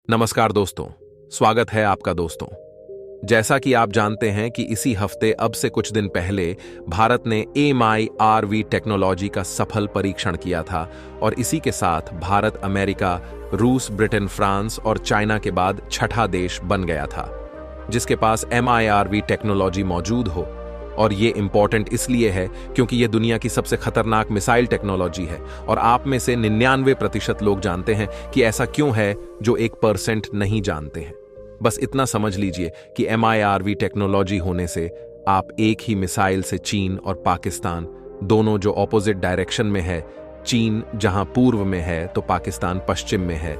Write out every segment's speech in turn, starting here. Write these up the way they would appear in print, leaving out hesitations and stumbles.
नमस्कार दोस्तों, स्वागत है आपका दोस्तों। जैसा कि आप जानते हैं कि इसी हफ्ते अब से कुछ दिन पहले भारत ने MIRV टेक्नोलॉजी का सफल परीक्षण किया था और इसी के साथ भारत अमेरिका, रूस, ब्रिटेन, फ्रांस और चाइना के बाद छठा देश बन गया था जिसके पास MIRV टेक्नोलॉजी मौजूद हो। और ये इंपॉर्टेंट इसलिए है क्योंकि ये दुनिया की सबसे खतरनाक मिसाइल टेक्नोलॉजी है और आप में से 99% लोग जानते हैं कि ऐसा क्यों है जो 1% नहीं जानते हैं। बस इतना समझ लीजिए कि MIRV टेक्नोलॉजी होने से आप एक ही मिसाइल से चीन और पाकिस्तान दोनों जो ऑपोजिट डायरेक्शन में है, चीन जहां पूर्व में है तो पाकिस्तान पश्चिम में है,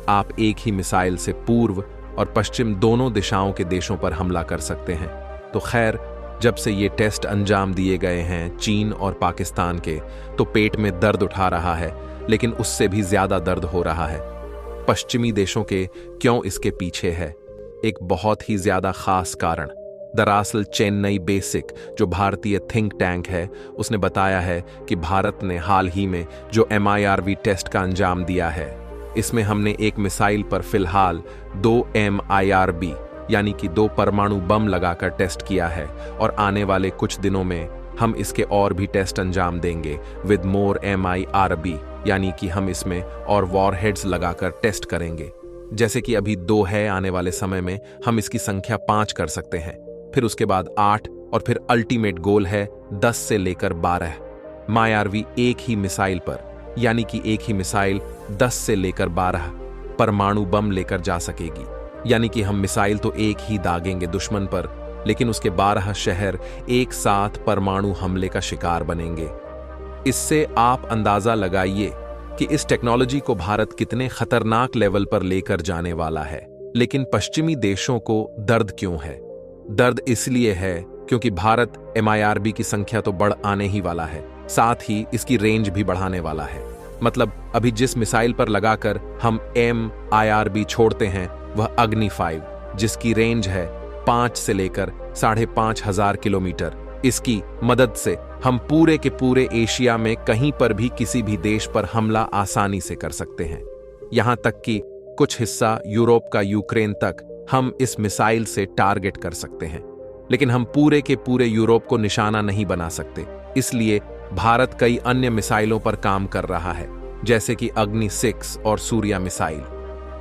आप एक ही मिसाइल से पूर्व और पश्चिम दोनों दिशाओं के देशों पर हमला कर सकते हैं। तो खैर, जब से ये टेस्ट अंजाम दिए गए हैं चीन और पाकिस्तान के, तो पेट में दर्द उठा रहा है, लेकिन उससे भी ज्यादा दर्द हो रहा है। पश्चिमी देशों के क्यों इसके पीछे है? एक बहुत ही ज्यादा खास कारण। दरअसल चेन्नई बेसिक जो भारतीय थिंक टैंक है, उसने बताया है कि भारत ने हाल ही में जो MIRV टेस्ट का अंजाम दिया है, इसमें हमने एक मिसाइल पर फिलहाल 2 MIRV यानी कि 2 परमाणु बम लगाकर टेस्ट किया है और आने वाले कुछ दिनों में हम इसके और भी टेस्ट अंजाम देंगे विद मोर MIRV, यानी कि हम इसमें और वॉरहेड्स लगाकर टेस्ट करेंगे। जैसे कि अभी 2 है, आने वाले समय में हम इसकी संख्या 5 कर सकते हैं, फिर उसके बाद 8 और फिर अल्टीमेट गोल है 10 से लेकर 12 MIRV एक ही मिसाइल पर, यानी कि एक ही मिसाइल 10 से लेकर 12 परमाणु बम लेकर जा सकेगी। यानी कि हम मिसाइल तो एक ही दागेंगे दुश्मन पर, लेकिन उसके 12 शहर एक साथ परमाणु हमले का शिकार बनेंगे। इससे आप अंदाजा लगाइए कि इस टेक्नोलॉजी को भारत कितने खतरनाक लेवल पर लेकर जाने वाला है। लेकिन पश्चिमी देशों को दर्द क्यों है? दर्द इसलिए है क्योंकि भारत MIRV की संख्या तो बढ़ आने ही वाला है, साथ ही इसकी रेंज भी बढ़ाने वाला है। मतलब अभी जिस मिसाइल पर लगाकर हम MIRV छोड़ते हैं वह अग्नि 5, जिसकी रेंज है 5 से लेकर 5,500 किलोमीटर। इसकी मदद से हम पूरे के पूरे एशिया में कहीं पर भी किसी भी देश पर हमला आसानी से कर सकते हैं। यहां तक कि कुछ हिस्सा यूरोप का यूक्रेन तक हम इस मिसाइल से टारगेट कर सकते हैं। लेकिन हम पूरे के पूरे यूरोप को निशाना नहीं बना सकते, इसलिए भारत कई अन्य मिसाइलों पर काम कर रहा है, जैसे कि अग्नि 6 और सूर्या मिसाइल।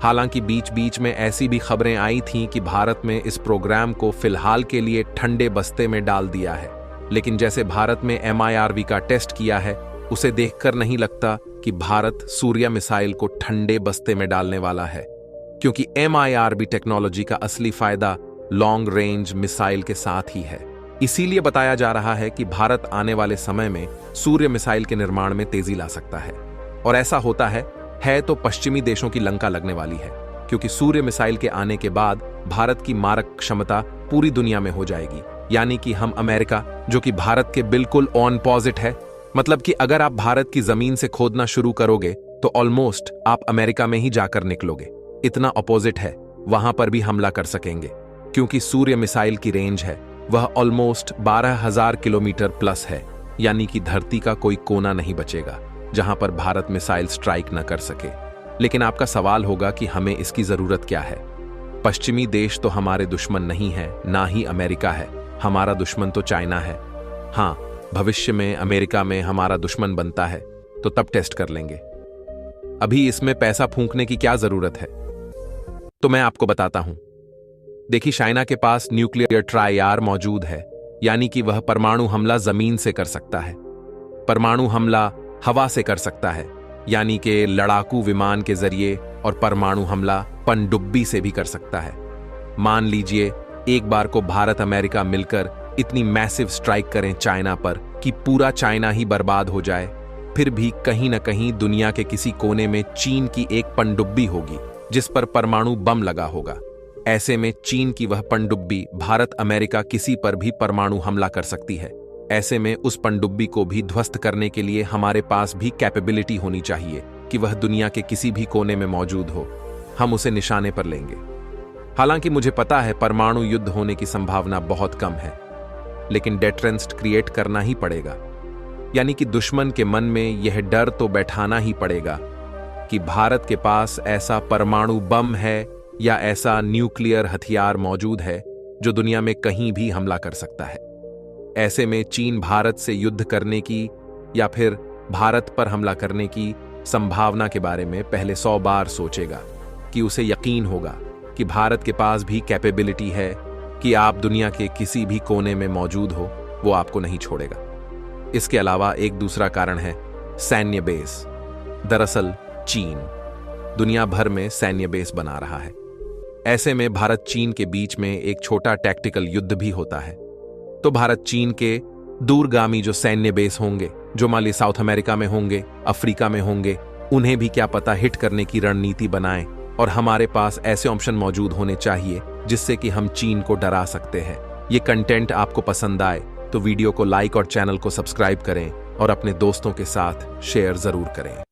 हालांकि बीच बीच में ऐसी भी खबरें आई थीं कि भारत में इस प्रोग्राम को फिलहाल के लिए ठंडे बस्ते में डाल दिया है, लेकिन जैसे भारत में MIRV का टेस्ट किया है, उसे देखकर नहीं लगता कि भारत सूर्या मिसाइल को ठंडे बस्ते में डालने वाला है, क्योंकि MIRV टेक्नोलॉजी का असली फायदा लॉन्ग रेंज मिसाइल के साथ ही है। इसीलिए बताया जा रहा है कि भारत आने वाले समय में सूर्य मिसाइल के निर्माण में तेजी ला सकता है। और ऐसा होता है तो पश्चिमी देशों की लंका लगने वाली है, क्योंकि सूर्य मिसाइल के आने के बाद भारत की मारक क्षमता पूरी दुनिया में हो जाएगी। यानी कि हम अमेरिका, जो कि भारत के बिल्कुल ऑन पॉजिट है, मतलब कि अगर आप भारत की जमीन से खोदना शुरू करोगे तो ऑलमोस्ट आप अमेरिका में ही जाकर निकलोगे। इतना अपोजिट है, वहां पर भी हमला कर सकेंगे, क्योंकि सूर्य मिसाइल की रेंज है वह ऑलमोस्ट 12,000 किलोमीटर प्लस है। यानी कि धरती का कोई कोना नहीं बचेगा जहां पर भारत मिसाइल स्ट्राइक न कर सके। लेकिन आपका सवाल होगा कि हमें इसकी जरूरत क्या है? पश्चिमी देश तो हमारे दुश्मन नहीं है, ना ही अमेरिका है। हमारा दुश्मन तो चाइना है। हाँ, भविष्य में अमेरिका में हमारा दुश्मन बनता है तो तब टेस्ट कर लेंगे। अभी इसमें पैसा फूंकने की क्या जरूरत है? तो मैं आपको बताता हूं। देखिए, चाइना के पास न्यूक्लियर ट्राइयार मौजूद है, यानी कि वह परमाणु हमला जमीन से कर सकता है, परमाणु हमला हवा से कर सकता है, यानी कि लड़ाकू विमान के जरिए, और परमाणु हमला पनडुब्बी से भी कर सकता है। मान लीजिए एक बार को भारत अमेरिका मिलकर इतनी मैसिव स्ट्राइक करें चाइना पर कि पूरा चाइना ही बर्बाद हो जाए, फिर भी कहीं न कहीं दुनिया के किसी कोने में चीन की एक पनडुब्बी होगी जिस पर परमाणु बम लगा होगा। ऐसे में चीन की वह पनडुब्बी भारत अमेरिका किसी पर भी परमाणु हमला कर सकती है। ऐसे में उस पनडुब्बी को भी ध्वस्त करने के लिए हमारे पास भी कैपेबिलिटी होनी चाहिए कि वह दुनिया के किसी भी कोने में मौजूद हो, हम उसे निशाने पर लेंगे। हालांकि मुझे पता है परमाणु युद्ध होने की संभावना बहुत कम है, लेकिन डेटरेंस क्रिएट करना ही पड़ेगा। यानी कि दुश्मन के मन में यह डर तो बैठाना ही पड़ेगा कि भारत के पास ऐसा परमाणु बम है या ऐसा न्यूक्लियर हथियार मौजूद है जो दुनिया में कहीं भी हमला कर सकता है। ऐसे में चीन भारत से युद्ध करने की या फिर भारत पर हमला करने की संभावना के बारे में पहले 100 बार सोचेगा कि उसे यकीन होगा कि भारत के पास भी कैपेबिलिटी है कि आप दुनिया के किसी भी कोने में मौजूद हो, वो आपको नहीं छोड़ेगा। इसके अलावा एक दूसरा कारण है सैन्य बेस। दरअसल चीन दुनिया भर में सैन्य बेस बना रहा है। ऐसे में भारत चीन के बीच में एक छोटा टैक्टिकल युद्ध भी होता है तो भारत चीन के दूरगामी जो सैन्य बेस होंगे, जो मान ली साउथ अमेरिका में होंगे, अफ्रीका में होंगे, उन्हें भी क्या पता हिट करने की रणनीति बनाएं। और हमारे पास ऐसे ऑप्शन मौजूद होने चाहिए जिससे कि हम चीन को डरा सकते हैं। ये कंटेंट आपको पसंद आए तो वीडियो को लाइक और चैनल को सब्सक्राइब करें और अपने दोस्तों के साथ शेयर जरूर करें।